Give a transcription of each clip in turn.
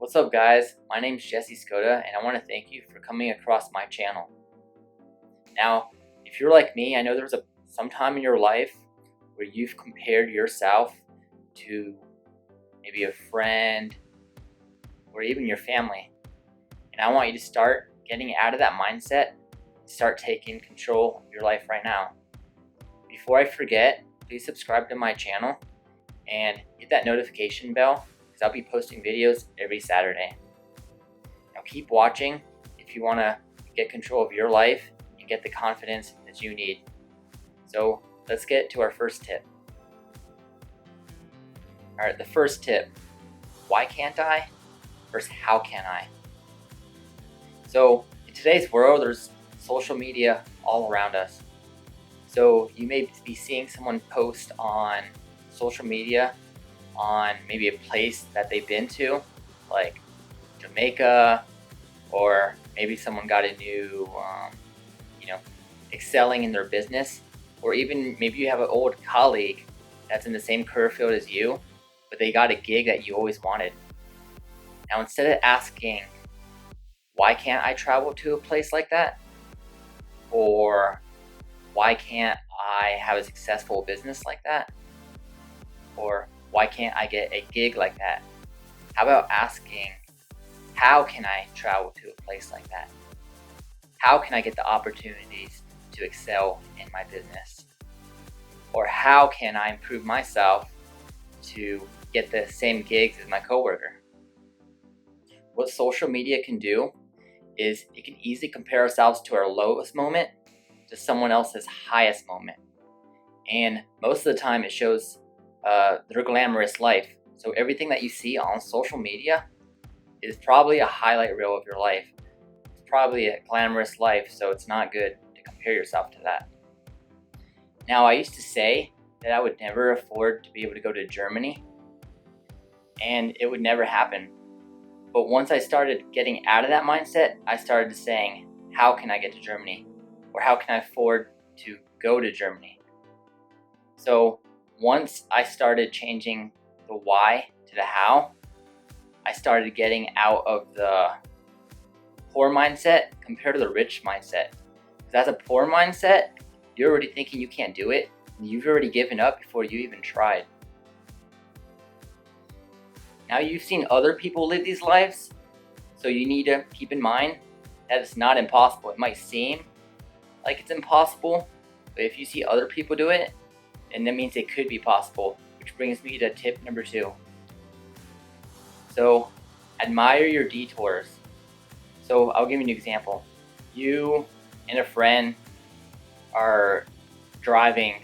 What's up, guys? My name's Jesse Skoda, and I want to thank you for coming across my channel. Now, if you're like me, I know there was some time in your life where you've compared yourself to maybe a friend or even your family. And I want you to start getting out of that mindset and start taking control of your life right now. Before I forget, please subscribe to my channel and hit that notification bell, because I'll be posting videos every Saturday. Now keep watching if you want to get control of your life and get the confidence that you need. So let's get to our first tip. Alright, the first tip: why can't I versus how can I? So in today's world, there's social media all around us. So you may be seeing someone post on social media on maybe a place that they've been to, like Jamaica, or maybe someone got a new, excelling in their business, or even maybe you have an old colleague that's in the same career field as you, but they got a gig that you always wanted. Now, instead of asking, why can't I travel to a place like that? Or why can't I have a successful business like that? Or why can't I get a gig like that? How about asking, how can I travel to a place like that? How can I get the opportunities to excel in my business? Or how can I improve myself to get the same gigs as my coworker? What social media can do is it can easily compare ourselves to our lowest moment to someone else's highest moment. And most of the time it shows their glamorous life. So everything that you see on social media is probably a highlight reel of your life. It's probably a glamorous life, so it's not good to compare yourself to that. Now, I used to say that I would never afford to be able to go to Germany, and it would never happen. But once I started getting out of that mindset, I started saying, how can I get to Germany? Or how can I afford to go to Germany? So once I started changing the why to the how, I started getting out of the poor mindset compared to the rich mindset. Because as a poor mindset, you're already thinking you can't do it, and you've already given up before you even tried. Now you've seen other people live these lives, so you need to keep in mind that it's not impossible. It might seem like it's impossible, but if you see other people do it, then that means it could be possible, which brings me to tip number 2. So admire your detours. So I'll give you an example. You and a friend are driving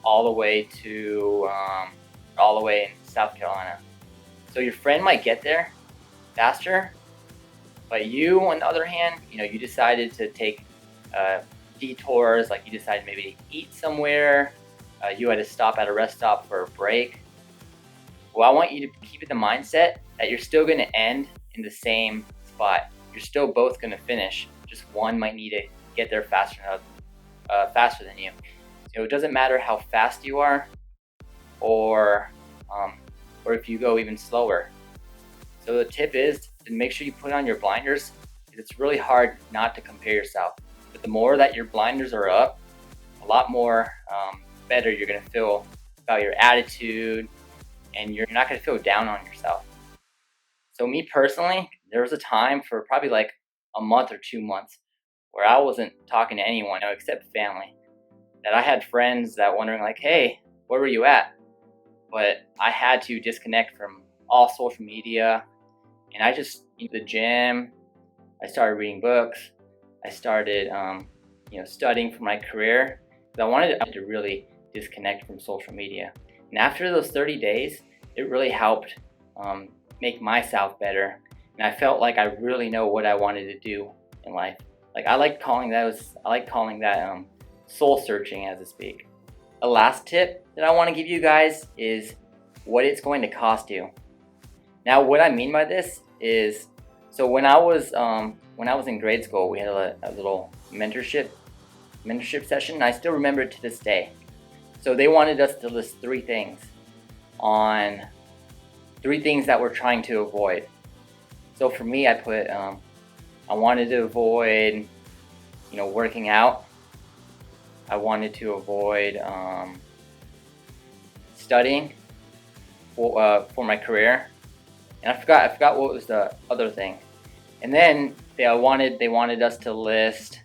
all the way in South Carolina. So your friend might get there faster, but you, on the other hand, you decided to take detours. Like you decided maybe to eat somewhere. You had to stop at a rest stop for a break. Well, I want you to keep in the mindset that you're still going to end in the same spot. You're still both going to finish. Just one might need to get there faster than you. So it doesn't matter how fast you are, or if you go even slower. So the tip is to make sure you put on your blinders, because it's really hard not to compare yourself. But the more that your blinders are up, a lot more better you're going to feel about your attitude, and you're not going to feel down on yourself. So me personally, there was a time for probably like a month or 2 months where I wasn't talking to anyone except family. That I had friends that wondering like, hey, where were you at? But I had to disconnect from all social media, and I just the gym. I started reading books. I started studying for my career. I wanted to really disconnect from social media. And after those 30 days, it really helped make myself better. And I felt like I really know what I wanted to do in life. Like I like calling that soul searching, as to speak. The last tip that I want to give you guys is what it's going to cost you. Now, what I mean by this is, so when I was in grade school, we had a little mentorship session, and I still remember it to this day. So they wanted us to list 3 things that we're trying to avoid. So for me, I put I wanted to avoid, working out. I wanted to avoid studying for my career, and I forgot what was the other thing. And then they wanted us to list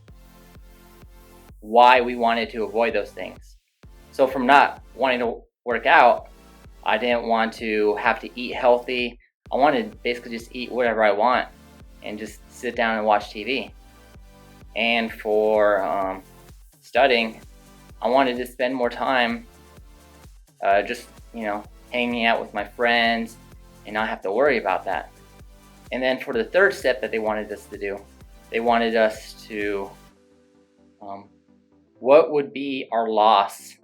why we wanted to avoid those things. So from not wanting to work out, I didn't want to have to eat healthy. I wanted to basically just eat whatever I want and just sit down and watch TV. And for studying, I wanted to spend more time just hanging out with my friends and not have to worry about that. And then for the third step that they wanted us to do, they wanted us to what would be our loss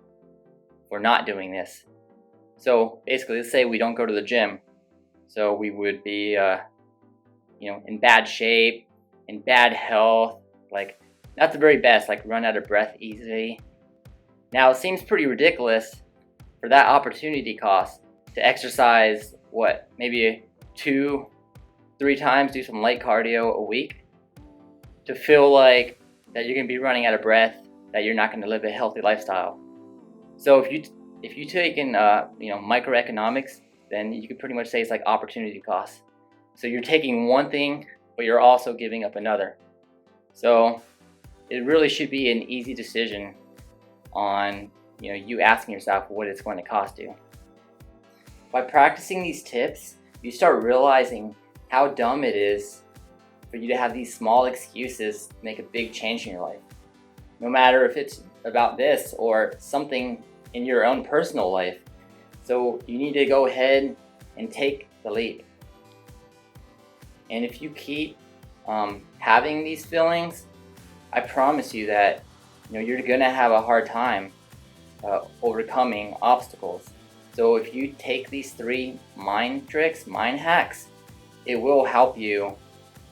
for not doing this. So basically, let's say we don't go to the gym, so we would be in bad shape, in bad health, like not the very best, like run out of breath easily. Now it seems pretty ridiculous for that opportunity cost to exercise maybe 2-3 times, do some light cardio a week, to feel like that you're going to be running out of breath, that you're not going to live a healthy lifestyle. So if you take in microeconomics, then you could pretty much say it's like opportunity cost. So you're taking one thing, but you're also giving up another. So it really should be an easy decision on you asking yourself what it's going to cost you. By practicing these tips, you start realizing how dumb it is for you to have these small excuses to make a big change in your life. No matter if it's about this or something in your own personal life. So you need to go ahead and take the leap. And if you keep having these feelings, I promise you that you're gonna have a hard time overcoming obstacles. So if you take these 3 mind tricks, mind hacks, it will help you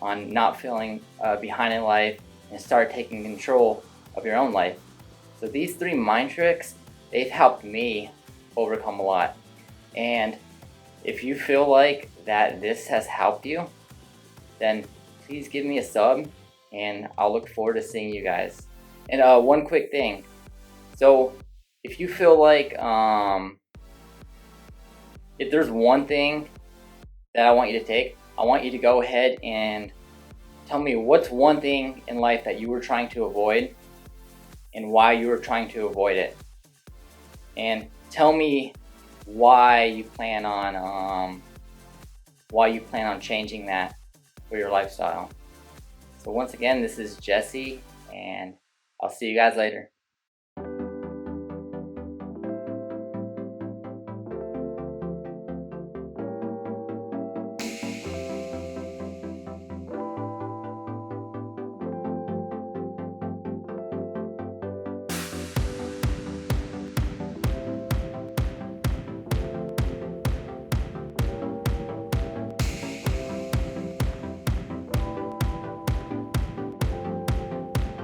on not feeling behind in life and start taking control of your own life. So these 3 mind tricks, they've helped me overcome a lot. And if you feel like that this has helped you, then please give me a sub and I'll look forward to seeing you guys. And one quick thing. So if you feel like if there's one thing that I want you to take, I want you to go ahead and tell me what's one thing in life that you were trying to avoid and why you were trying to avoid it. And tell me why you plan on changing that for your lifestyle. So once again, this is Jesse, and I'll see you guys later.